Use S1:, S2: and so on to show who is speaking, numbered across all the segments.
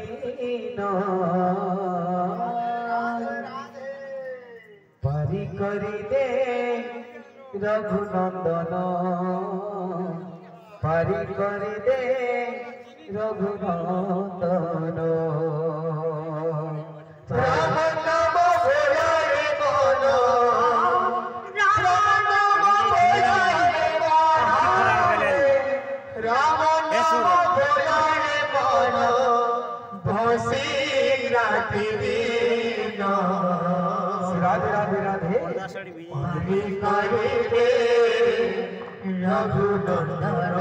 S1: दीन पारी करी दे रघुनंदन पारी करी दे रघुनंदन राम नाम बोलाए मन राम नाम बोलाए राम नाम बोलाए मन भसी राति दिन राधे राधे राधे पारी करे दे रघुनंदन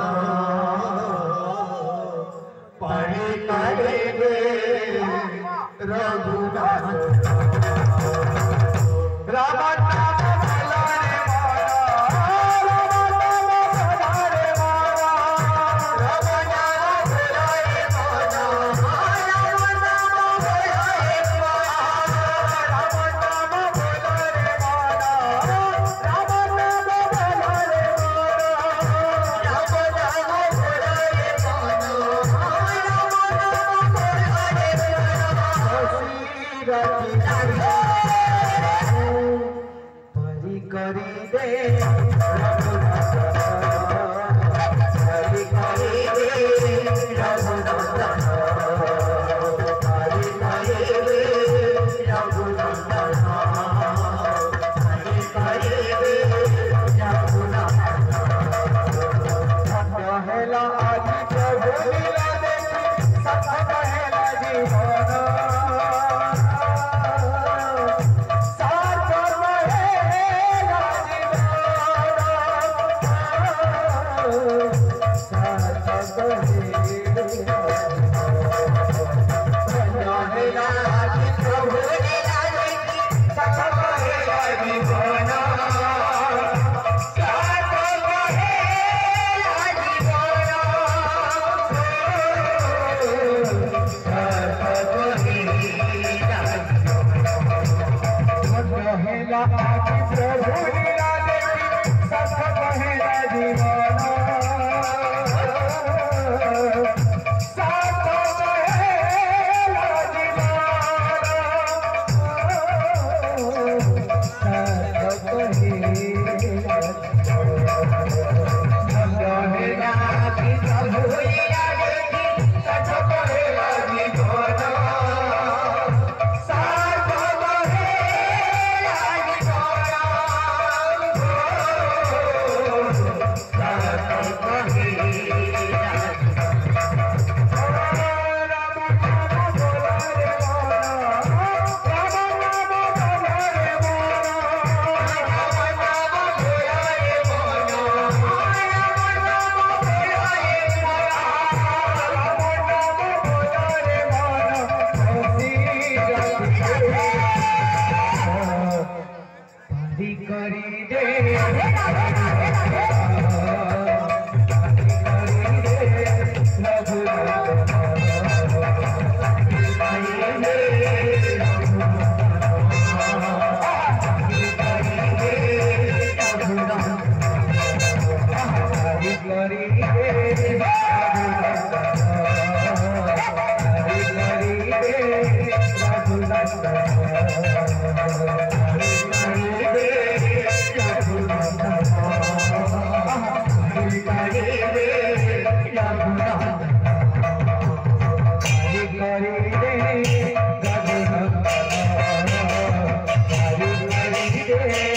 S1: पारी करे दे रघुनाथ राम नाम बोलाए पारी करी दे पारी करी दे रघुनंदन पारी करी दे रघुनंदन पारी करी दे रघुनंदन कहला आज प्रभु लीला देखी सब कहला जीवन
S2: Hare